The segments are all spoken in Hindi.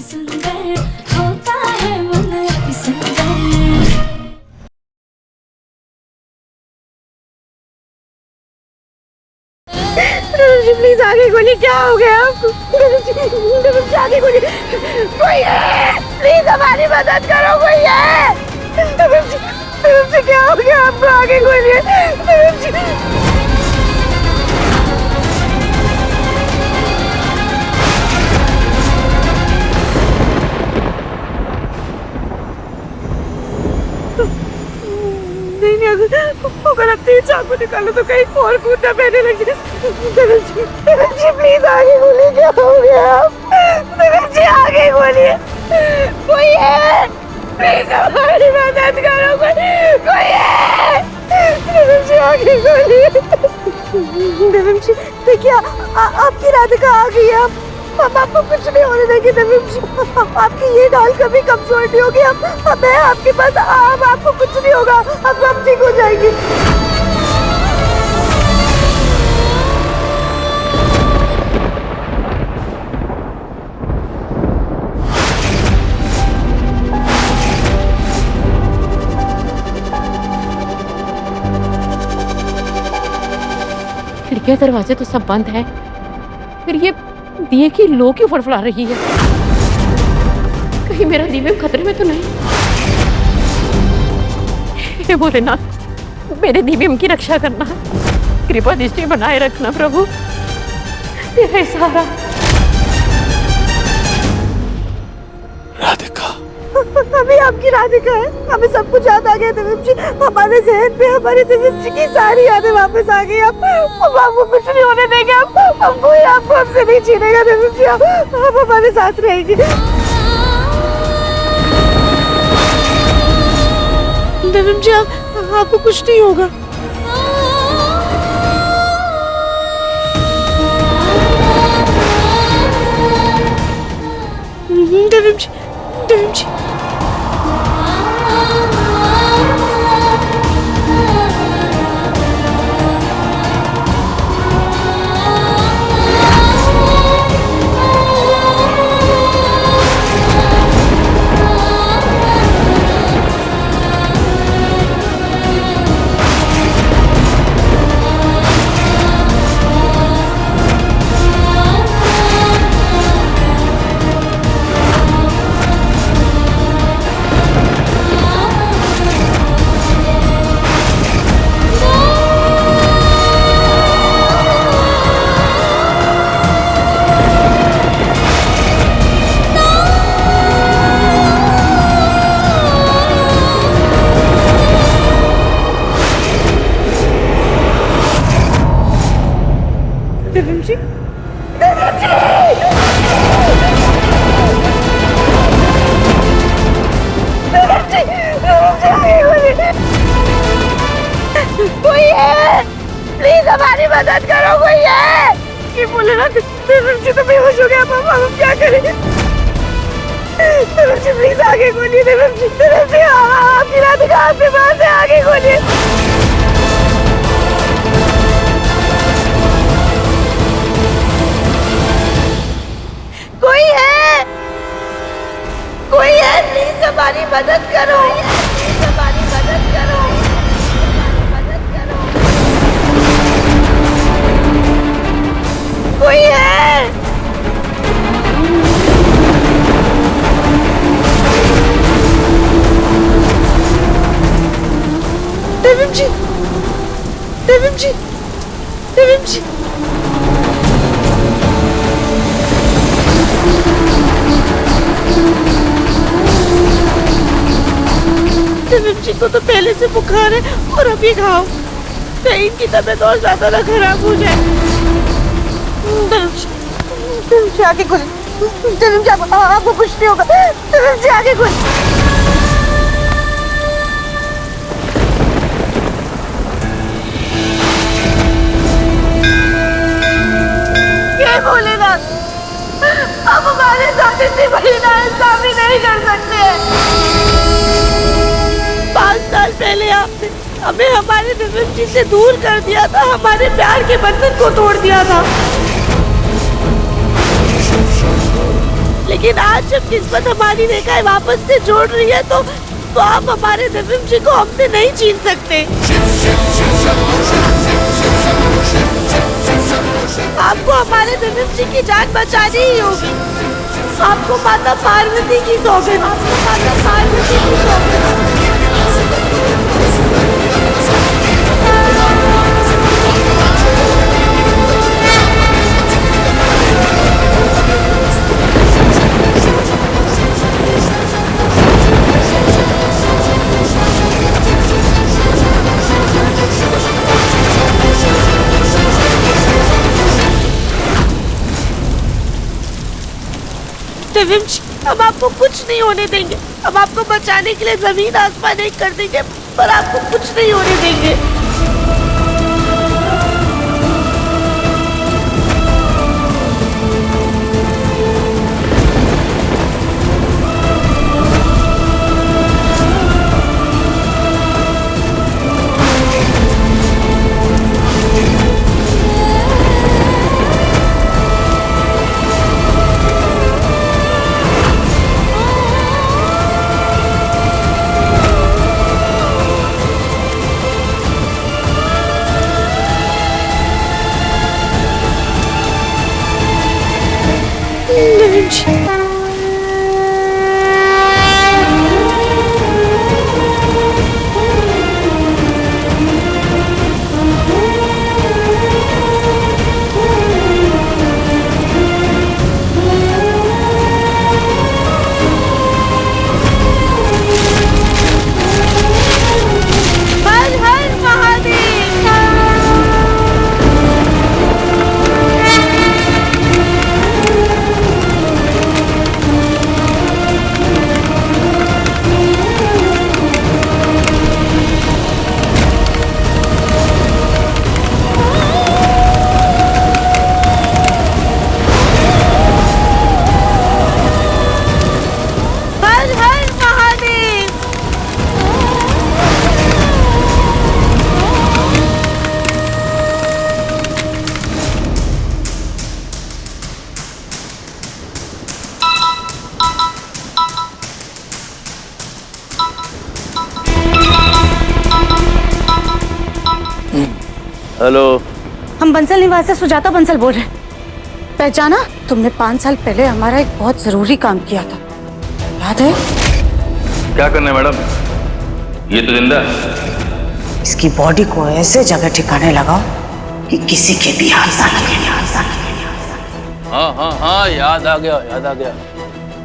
सुंदर होता है मन अति सुंदर। प्लीज आगे गोली, क्या हो गया आपको? आगे गोली, कोई है? प्लीज हमारी मदद करो, कोई है? क्या हो गया आपको? आगे गोली। नहीं, अगर अब तेज चाकू निकालो तो कहीं और कूदना पहने लग जाए। प्लीज आगे बोलिए, क्या हो गया? आगे बोलिए, कोई है? प्लीज हमारी मदद करो, कोई है? आगे बोलिए। देखिए आपकी राधिका आ गई है। हम आपको कुछ नहीं होने देंगे नवीन जी। आपकी ये ढाल कभी कमजोर नहीं होगी। हम हैं आपके पास, आपको कुछ नहीं होगा। हम ठीक हो जाएंगे। खिड़कियां दरवाजे तो सब बंद हैं, फिर ये दिए की लो क्यों फड़फड़ा रही है? कहीं मेरा दिव्य खतरे में तो नहीं? हे भोलेनाथ, मेरे दिव्यम की रक्षा करना, कृपा दृष्टि बनाए रखना प्रभु, तेरा ही सहारा। राधिका, अभी आपकी राधिका है। हमें सब कुछ याद आ गया दिव्यम जी। हमारे जहन पे हमारे दिव्यम जी की सारी यादें वापस आ गई। अब आपको कुछ नहीं होने देंगे। अब कोई आपको हमसे नहीं छीनेगा दिव्यम जी। आप हमारे साथ रहेंगे। दिव्यम जी, आपको कुछ नहीं होगा। दिव्यम जी, दिव्यम जी। दिव्यम जी, कोई है? प्लीज हमारी मदद करो, कोई है? ये बोले ना दिव्यम जी तो बेहोश हो गया। अब हम क्या करेंगे? दिव्यम जी प्लीज आगे बोलिए। दिव्यम जी, आपकी राधिका आपके पास है, आगे बोलिए। कोई है? कोई है? प्लीज हमारी मदद करो, प्लीज हमारी मदद करो, मदद करो। कोई है? दिव्यम जी, दिव्यम जी, दिव्यम जी। दिव्यम जी को तो पहले से बुखार है और अभी घाव। कहीं इनकी तबीयत और ज्यादा ना खराब हो जाए। दिव्यम जी आगे खुले। दिव्यम जी आपको कुछ नहीं होगा। दिव्यम जी आगे खुले। ये भोलेनाथ, अब हमारे साथ इतनी बड़ी नाइंसाफी नहीं कर सकते। 5 साल पहले आपने हमें हमारे दिव्यम जी से दूर कर दिया था, हमारे प्यार के बंधन को तोड़ दिया था। लेकिन आज जब किस्मत हमारी रेखाएं वापस से जोड़ रही है तो आप हमारे दिव्यम जी को हमसे नहीं छीन सकते। आपको हमारे दिव्यम जी की जान बचानी ही होगी। आपको माता पार्वती की सौगंध, आपको माता पार्वती की सौगंध। दिव्यम जी, हम आपको कुछ नहीं होने देंगे। हम आपको बचाने के लिए जमीन आसमान एक कर देंगे, पर आपको कुछ नहीं होने देंगे। हेलो, हम बंसल निवास से सुजाता बंसल बोल रहे हैं। पहचाना? तुमने 5 साल पहले हमारा एक बहुत जरूरी काम किया था, याद है? क्या करना है मैडम? ये तो जिंदा है। इसकी बॉडी को ऐसे जगह ठिकाने लगाओ कि किसी के भी हाथ ना लगे। हाँ, याद आ गया।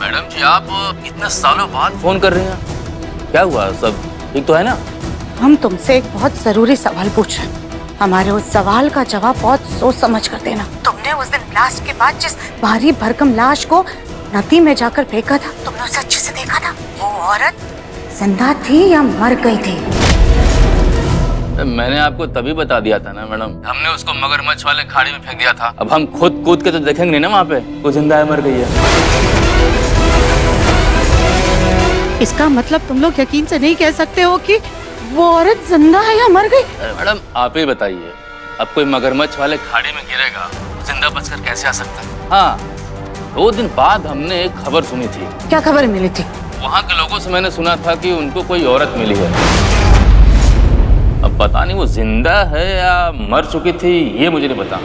मैडम जी, आप इतने सालों बाद फोन कर रही हैं, क्या हुआ? सब ठीक तो है ना? हम तुमसे एक बहुत जरूरी सवाल पूछ रहे हैं। हमारे उस सवाल का जवाब बहुत सोच समझ कर देना। तुमने उस दिन ब्लास्ट के बाद जिस भारी भरकम लाश को नदी में जाकर फेंका था, तुमने उसे अच्छे से देखा था? वो औरत जिंदा थी या मर गई थी? मैंने आपको तभी बता दिया था ना मैडम, हमने उसको मगरमच्छ वाले खाड़ी में फेंक दिया था। अब हम खुद कूद के तो देखेंगे नहीं ना वहाँ पे वो जिंदा है मर गई है। इसका मतलब तुम लोग यकीन से नहीं कह सकते हो कि वो औरत जिंदा है या मर गई? मैडम आप ही बताइए, अब कोई मगरमच्छ वाले खाड़ी में गिरेगा जिंदा बचकर कैसे आ सकता है? हाँ, 2 दिन बाद हमने एक खबर सुनी थी। क्या खबर मिली थी? वहाँ के लोगों से मैंने सुना था कि उनको कोई औरत मिली है। अब पता नहीं वो जिंदा है या मर चुकी थी, ये मुझे नहीं पता।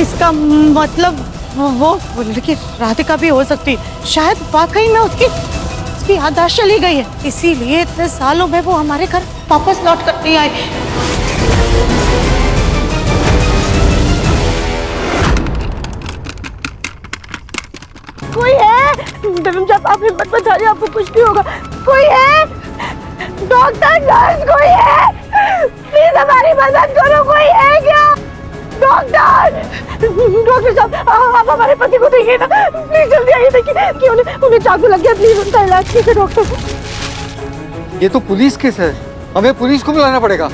इसका मतलब वो लड़की राधिका भी हो सकती, शायद वाकई में उसकी याददाश्त चली गई है, इसीलिए इतने सालों में वो हमारे घर वापस लौट कर नहीं आई। कोई है? दिव्यम जी, आप हिम्मत मत हारिए, आपको कुछ नहीं होगा। कोई है? डॉक्टर, नर्स, कोई है? प्लीज हमारी मदद करो, कोई है क्या? डॉक्टर साहब, आप हमारे पति को देखिए ना, प्लीज जल्दी आइए। देखिए कि उन्हें चाकू लग गया, प्लीज उनका इलाज कीजिए डॉक्टर। ये तो पुलिस केस है, हमें पुलिस को बुलाना पड़ेगा।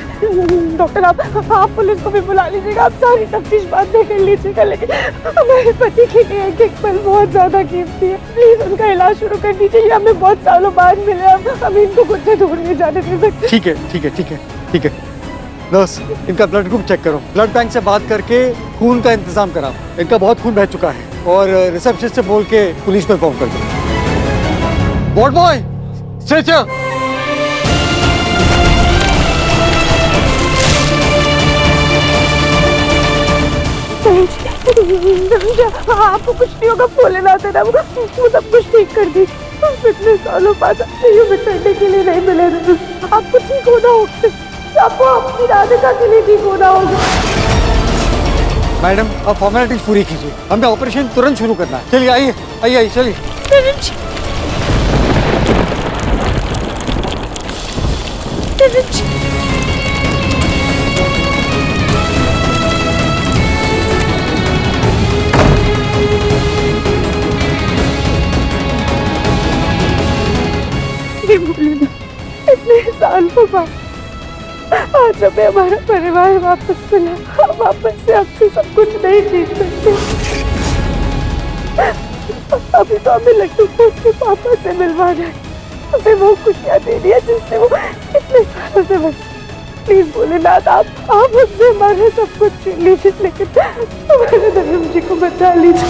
डॉक्टर, आप पुलिस को भी बुला लीजिएगा, आप सारी तफ्तीश बाद में कर लीजिएगा, लेकिन हमारे पति के लिए एक पल बहुत ज्यादा कीमती है। प्लीज उनका इलाज शुरू कर दीजिए, ये हमें बहुत सालों बाद मिले, हम इनको खुद से दूर नहीं जाने दे सकते। ठीक है, ठीक है नर्स, इनका ब्लड ग्रुप चेक करो। ब्लड बैंक से बात करके खून का इंतजाम कराओ। इनका बहुत खून बह चुका है और रिसेप्शनिस्ट से बोल के पुलिस को इन्फॉर्म कर दो। Ward boy stretcher. आपको कुछ नहीं होगा, भोलेनाथ है ना, वो सब कुछ ठीक कर दी। इतने सालों बाद यूं बिछड़ने के लिए नहीं मिले। आपको ठीक होना होगा, आपको अपनी राधिका के लिए ठीक होना होगा। मैडम अब फॉर्मेलिटीज पूरी कीजिए, हमें ऑपरेशन तुरंत शुरू करना है। चलिए आइए आइए आइए चलिए। इतने सालों बाद आज हमें हमारा परिवार वापस मिला। हम वापस से आपसे सब कुछ नहीं जीत सकते। अभी तो हमें लड्डू को उसके पापा से मिलवाना है, उसे वो खुशियाँ देनी है जिससे वो इतने सालों से बच। प्लीज भोलेनाथ आप हमसे हमारा सब कुछ छीन लीजिए, लेकिन हमारे धर्म जी को बचा लीजिए।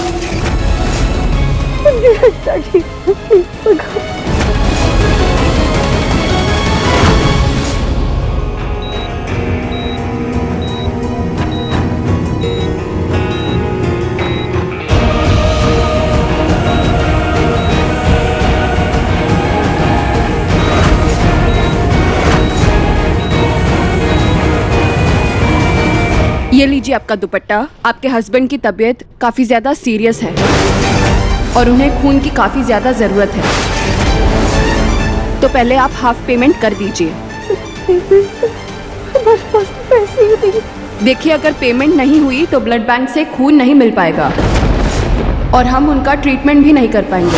उनकी रक्षा कीजिए प्लीज। ये लीजिए आपका दुपट्टा। आपके हस्बैंड की तबीयत काफी ज्यादा सीरियस है और उन्हें खून की काफी ज्यादा जरूरत है, तो पहले आप हाफ पेमेंट कर दीजिए। देखिए अगर पेमेंट नहीं हुई तो ब्लड बैंक से खून नहीं मिल पाएगा और हम उनका ट्रीटमेंट भी नहीं कर पाएंगे।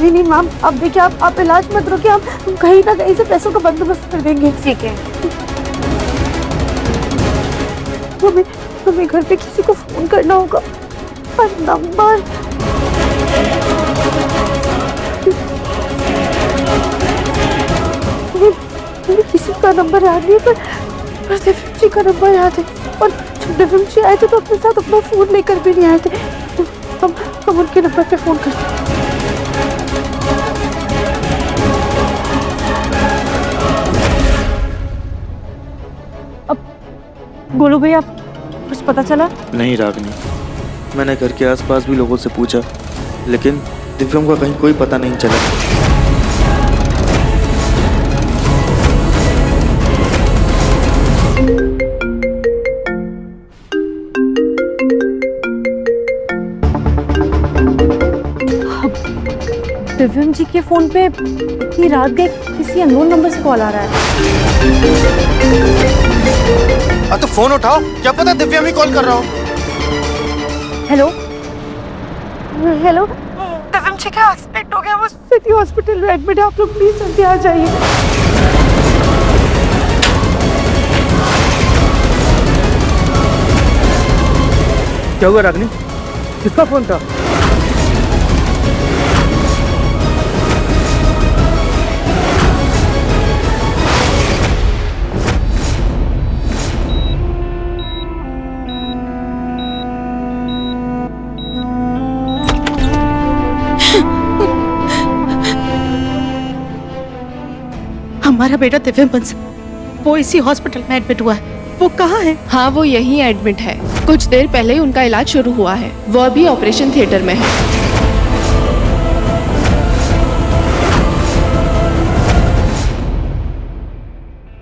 नहीं मैम, आप देखिए, आप इलाज मत रोकिए, हम कहीं ना कहीं से पैसों का बंदोबस्त कर देंगे। ठीक है। हमें घर पे किसी को फोन करना होगा, पर नंबर किसी का नंबर याद नहीं है, पर दिव्यम जी का नंबर याद है। और जब दिव्यम जी आए थे तो अपने साथ अपना फोन लेकर भी नहीं आए थे। हम उनके नंबर पे फोन करते हैं। गोलू भैया कुछ पता चला? नहीं रागनी, मैंने घर के आसपास भी लोगों से पूछा, लेकिन दिव्यम का कहीं कोई पता नहीं चला। दिव्यम जी के फोन पे इतनी रात गए किसी अननोन नंबर से कॉल आ रहा है। तो फोन उठाओ, क्या पता दिव्यम ही कॉल कर रहा हो। हेलो हेलो, दिव्यम जी का एक्सीडेंट हो गया, वो सिटी हॉस्पिटल में एडमिट है। आप लोग प्लीज जल्दी आ जाइए। क्या हुआ रागनी, किसका फोन था? हमारा बेटा दिव्यम बंसल, वो इसी हॉस्पिटल में एडमिट हुआ है। वो कहाँ है? हाँ वो यहीं एडमिट है। कुछ देर पहले ही उनका इलाज शुरू हुआ है। वो अभी ऑपरेशन थिएटर में है।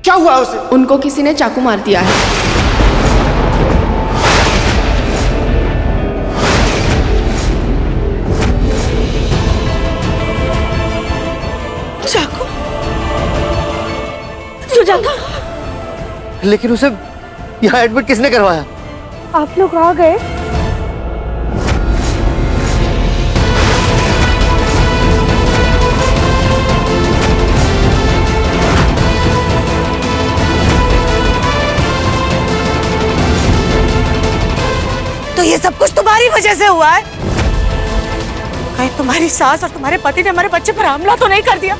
क्या हुआ उसे? उनको किसी ने चाकू मार दिया है। चाकू? सुजाता? लेकिन उसे यहाँ एडमिट किसने करवाया? आप लोग आ गए? तो ये सब कुछ तुम्हारी वजह से हुआ है? कहीं तुम तुम्हारी सास और तुम्हारे पति ने हमारे बच्चे पर हमला तो नहीं कर दिया?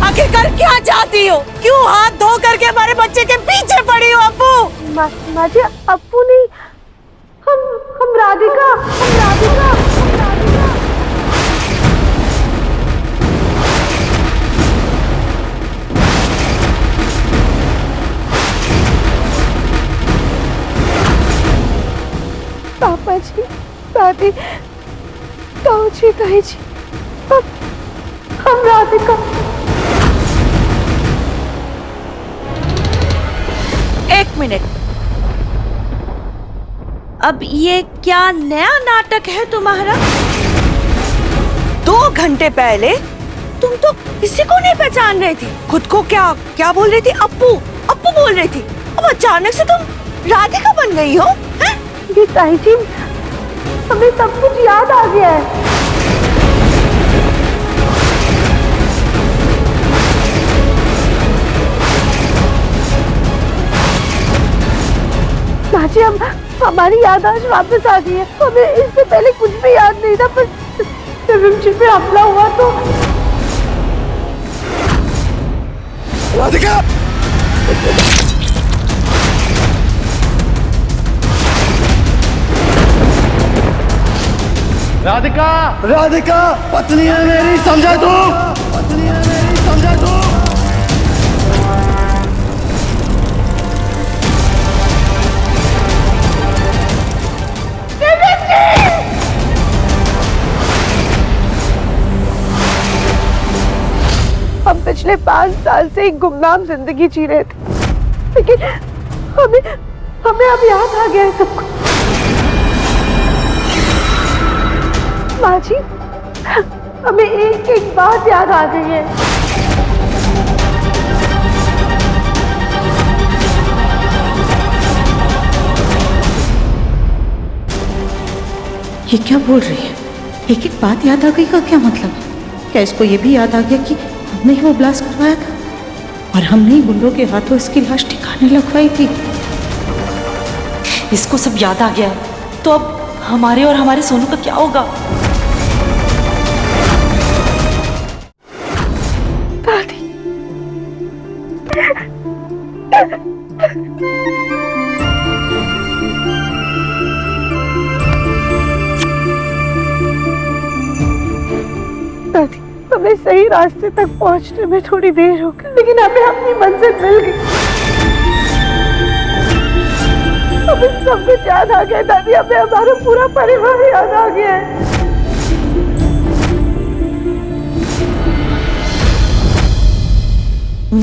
आखिरकार क्या चाहती हो? क्यों हाथ धो करके हमारे बच्चे के पीछे पड़ी हो अप्पू? माँ जी, अप्पू नहीं, हम राधिका, हम राधिका, हम राधिका। पापा जी, दादी, ताऊ जी, ताई जी, हम राधिका। एक मिनट, अब ये क्या नया नाटक है तुम्हारा? 2 घंटे पहले तुम तो किसी को नहीं पहचान रही थी, खुद को क्या क्या बोल रही थी? अप्पू अप्पू बोल रही थी। अब अचानक से तुम राधिका बन गई हो? हैं? जी ताई जी, हमें सब कुछ याद आ गया है। माँ जी, हमारी याददाश्त वापस आ गई है। हमें इससे पहले कुछ भी याद नहीं था, पर जब जी पे हमला हुआ तो राधिका! राधिका! राधिका! पत्नी है मेरी, समझा तू? पत्नी है मेरी, समझा तू? हम पिछले 5 साल से एक गुमनाम जिंदगी जी रहे थे, लेकिन हमें अब याद आ गया है सब कुछ। माँ जी, हमें एक एक बात याद आ गई है। ये क्या बोल रही है? एक एक बात याद आ गई का क्या मतलब है? क्या इसको ये भी याद आ गया कि हमने ही वो ब्लास्ट करवाया था और हमने ही गुंडों के हाथों इसकी लाश ठिकाने लगवाई थी? इसको सब याद आ गया, तो अब हमारे और हमारे सोनू का क्या होगा? दादी, हमें सही रास्ते तक पहुंचने में थोड़ी देर हो गई, लेकिन हमें अपनी मंजिल मिल गई। हमें सब कुछ याद आ गया दादी, हमें हमारा पूरा परिवार याद आ गया है।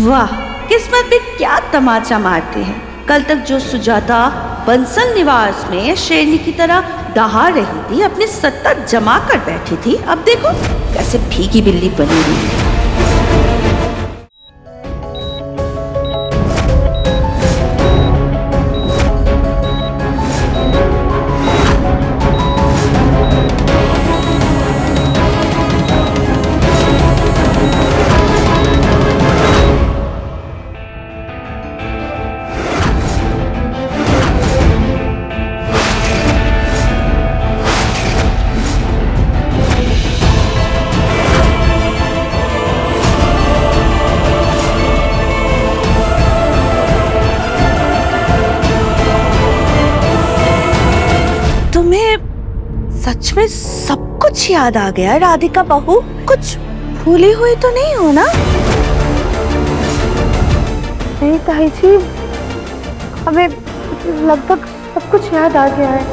वाह, किस्मत भी क्या तमाचा मारती है। कल तक जो सुजाता बंसल निवास में शेरनी की तरह दहाड़ रही थी, अपनी सत्ता जमा कर बैठी थी, अब देखो कैसे भीगी बिल्ली बनी हुई है। सच में सब कुछ याद आ गया राधिका बहू? कुछ भूली हुई तो नहीं हो ना? नहीं ताई जी, हमें लगभग सब कुछ याद आ गया है।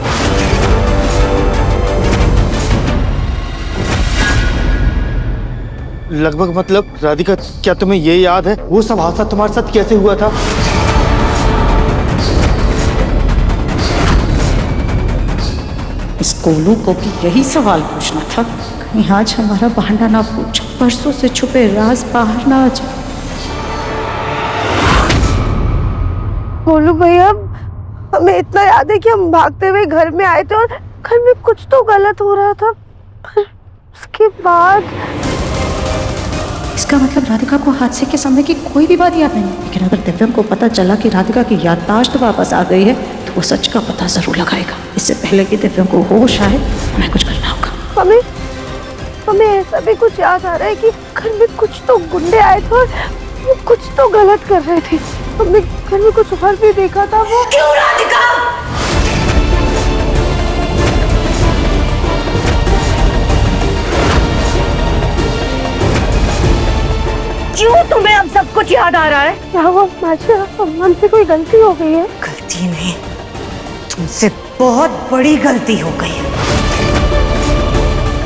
लगभग मतलब राधिका, क्या तुम्हें ये याद है वो सब हादसा तुम्हारे साथ कैसे हुआ था? इस कोलू को भी यही सवाल पूछना था, कहीं आज हमारा बहाना ना पूछ, परसों से छुपे राज बाहर ना आ जाए। बोलू भैया, हमें इतना याद है कि हम भागते हुए घर में आए थे और घर में कुछ तो गलत हो रहा था, पर उसके बाद इसका मतलब राधिका को हादसे के समय की कोई भी बात याद नहीं। लेकिन अगर दिव्यम को पता चला कि राधिका की याददाश्त वापस आ गई है, तो वो सच का पता जरूर लगाएगा। इससे पहले कि दिव्यम को होश आए, हमें कुछ करना होगा। हमें ऐसा भी कुछ याद आ रहा है कि घर में कुछ तो गुंडे आए थे और वो कुछ तो गलत कर रहे थे। हमने घर में कुछ और भी देखा था। वो क्यों राधिका? क्यों तुम्हें अब सब कुछ याद आ रहा है? क्या हुआ माशा, हमसे कोई गलती हो गई है? गलती नहीं, तुमसे बहुत बड़ी गलती हो गई है।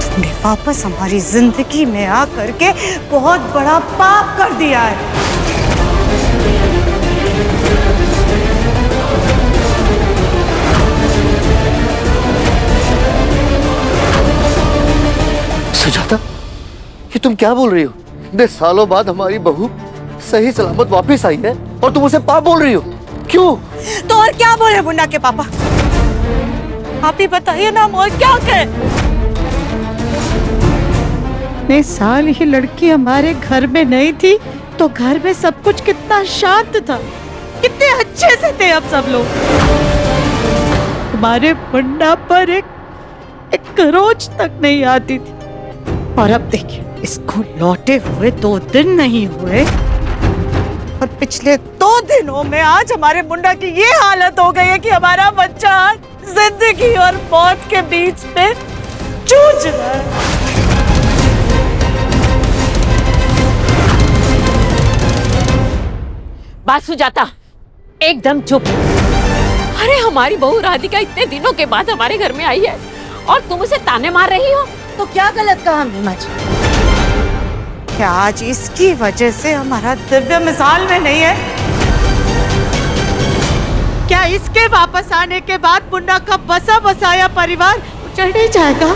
तुमने वापस हमारी जिंदगी में आकर के बहुत बड़ा पाप कर दिया है। सुजाता, ये तुम क्या बोल रही हो? इतने सालों बाद हमारी बहू सही सलामत वापस आई है और तुम उसे पाप बोल रही हो? क्यों? तो और क्या बोले मुन्ना के पापा? आप ही बताइए ना, हम और क्या करें? इतने साल ये लड़की हमारे घर में नहीं थी तो घर में सब कुछ कितना शांत था, कितने अच्छे से थे अब सब लोग। हमारे मुन्ना पर एक खरोच तक नहीं आती थी और अब देखिए इसको लौटे हुए 2 दिन नहीं हुए और पिछले 2 दिनों में आज हमारे मुन्ना की ये हालत हो गई है कि हमारा बच्चा जिंदगी और मौत के बीच में जूझ रहा है। बात सुजाता, एकदम चुप। अरे हमारी बहू राधिका इतने दिनों के बाद हमारे घर में आई है और तुम उसे ताने मार रही हो। तो क्या गलत कहा मीमा जी? क्या आज इसकी वजह से हमारा दिव्य मिसाल में नहीं है? क्या इसके वापस आने के बाद मुन्ना का बसा बसाया परिवार उजड़ नहीं जाएगा?